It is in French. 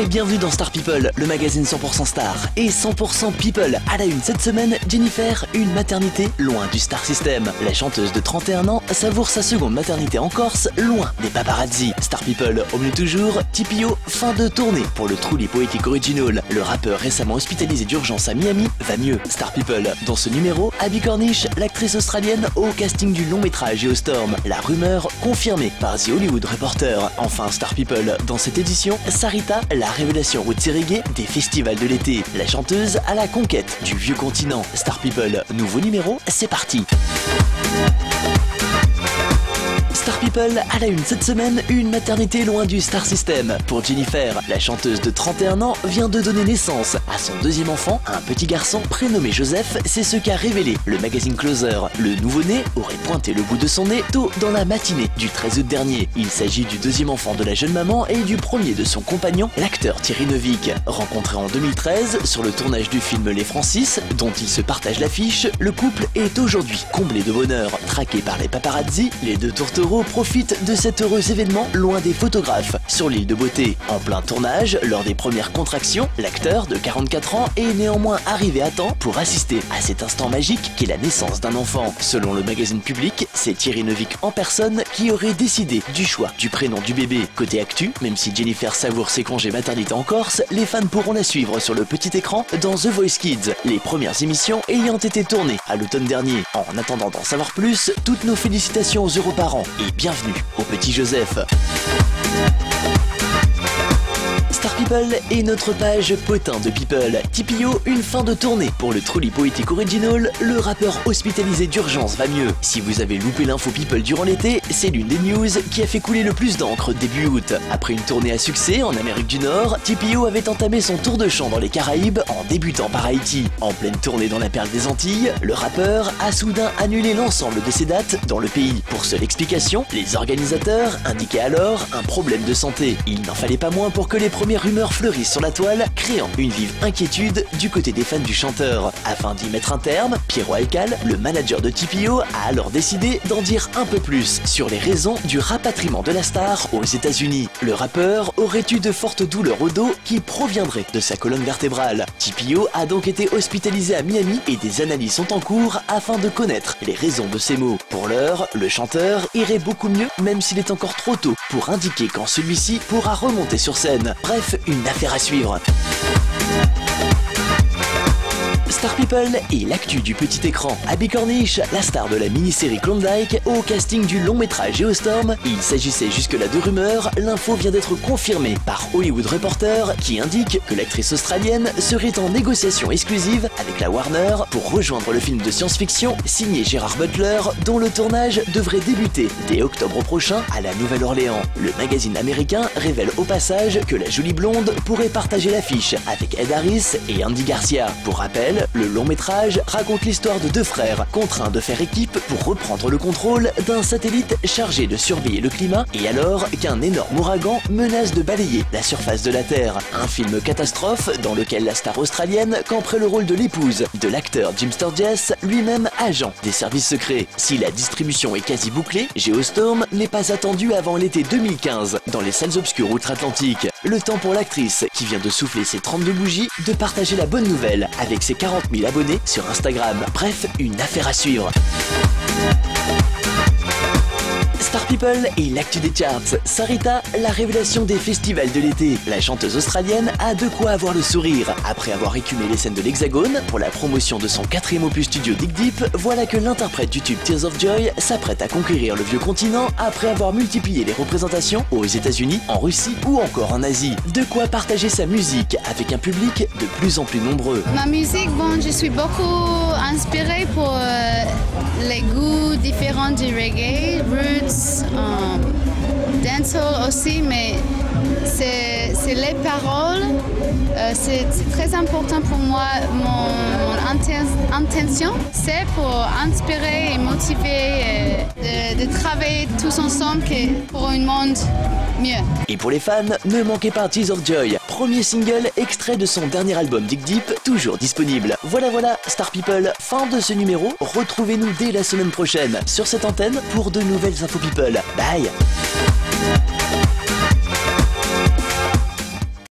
et bienvenue dans Star People, le magazine 100% star et 100% people. À la une cette semaine, Jennifer, une maternité loin du star system. La chanteuse de 31 ans savoure sa seconde maternité en Corse, loin des paparazzi. Star People, au mieux toujours, TPO, fin de tournée pour le Truly Poetic Original. Le rappeur récemment hospitalisé d'urgence à Miami va mieux. Star People, dans ce numéro, Abby Cornish, l'actrice australienne au casting du long métrage Geostorm. La rumeur confirmée par The Hollywood Reporter. Enfin, Star People, dans cette édition, Sarita, la révélation roots et reggae des festivals de l'été. La chanteuse à la conquête du vieux continent. Star People, nouveau numéro, c'est parti. Star People, à la une cette semaine, une maternité loin du star system. Pour Jennifer, la chanteuse de 31 ans vient de donner naissance à son deuxième enfant, un petit garçon prénommé Joseph. C'est ce qu'a révélé le magazine Closer. Le nouveau-né aurait pointé le bout de son nez tôt dans la matinée du 13 août dernier. Il s'agit du deuxième enfant de la jeune maman et du premier de son compagnon, l'acteur Thierry Neuvik. Rencontré en 2013 sur le tournage du film Les Francis, dont ils se partagent l'affiche, le couple est aujourd'hui comblé de bonheur. Traqué par les paparazzi, les deux tourtereaux profitent de cet heureux événement loin des photographes. Sur l'île de Beauté, en plein tournage, lors des premières contractions, l'acteur de 44 ans est néanmoins arrivé à temps pour assister à cet instant magique qu'est la naissance d'un enfant. Selon le magazine Public, c'est Thierry Neuvik en personne qui aurait décidé du choix du prénom du bébé. Côté actu, même si Jennifer savoure ses congés maternité en Corse, les fans pourront la suivre sur le petit écran dans The Voice Kids, les premières émissions ayant été tournées à l'automne dernier. En attendant d'en savoir plus, toutes nos félicitations aux heureux parents et bienvenue au petit Joseph. Star People et notre page potin de People. TPO, une fin de tournée pour le Truly Poetic Original. Le rappeur hospitalisé d'urgence va mieux. Si vous avez loupé l'info People durant l'été, c'est l'une des news qui a fait couler le plus d'encre début août. Après une tournée à succès en Amérique du Nord, TPO avait entamé son tour de chant dans les Caraïbes en débutant par Haïti. En pleine tournée dans la perle des Antilles, le rappeur a soudain annulé l'ensemble de ses dates dans le pays. Pour seule explication, les organisateurs indiquaient alors un problème de santé. Il n'en fallait pas moins pour que les premières rumeurs fleurissent sur la toile, créant une vive inquiétude du côté des fans du chanteur. Afin d'y mettre un terme, Pierrot Alcal, le manager de TPO, a alors décidé d'en dire un peu plus sur les raisons du rapatriement de la star aux États-Unis. Le rappeur aurait eu de fortes douleurs au dos qui proviendraient de sa colonne vertébrale. TPO a donc été hospitalisé à Miami et des analyses sont en cours afin de connaître les raisons de ces maux. Pour l'heure, le chanteur irait beaucoup mieux, même s'il est encore trop tôt pour indiquer quand celui-ci pourra remonter sur scène. Bref, une affaire à suivre. Star People et l'actu du petit écran. Abby Cornish, la star de la mini-série Klondike, au casting du long métrage Geostorm. Il s'agissait jusque-là de rumeurs, l'info vient d'être confirmée par Hollywood Reporter qui indique que l'actrice australienne serait en négociation exclusive avec la Warner pour rejoindre le film de science-fiction signé Gerard Butler dont le tournage devrait débuter dès octobre prochain à la Nouvelle-Orléans. Le magazine américain révèle au passage que la jolie blonde pourrait partager l'affiche avec Ed Harris et Andy Garcia. Pour rappel, le long métrage raconte l'histoire de deux frères contraints de faire équipe pour reprendre le contrôle d'un satellite chargé de surveiller le climat et alors qu'un énorme ouragan menace de balayer la surface de la Terre. Un film catastrophe dans lequel la star australienne camperait le rôle de l'épouse de l'acteur Jim Sturgess, lui-même agent des services secrets. Si la distribution est quasi bouclée, Geostorm n'est pas attendu avant l'été 2015 dans les salles obscures outre-Atlantique. Le temps pour l'actrice, qui vient de souffler ses 32 bougies, de partager la bonne nouvelle avec ses 40 000 abonnés sur Instagram. Bref, une affaire à suivre. Star People et l'actu des charts. Sarita, la révélation des festivals de l'été. La chanteuse australienne a de quoi avoir le sourire. Après avoir écumé les scènes de l'Hexagone pour la promotion de son 4e opus studio Dig Deep, voilà que l'interprète du tube Tears of Joy s'apprête à conquérir le vieux continent après avoir multiplié les représentations aux États-Unis, en Russie ou encore en Asie. De quoi partager sa musique avec un public de plus en plus nombreux. Ma musique, je suis beaucoup inspirée pour les goûts différents du reggae, roots, dancehall aussi, mais c'est les paroles. C'est très important pour moi. Mon intention, c'est pour inspirer et motiver, de travailler tous ensemble pour un monde mieux. Et pour les fans, ne manquez pas Tears of Joy, premier single extrait de son dernier album Dig Deep, toujours disponible. Voilà, Star People, fin de ce numéro. Retrouvez-nous dès la semaine prochaine sur cette antenne pour de nouvelles infos People. Bye.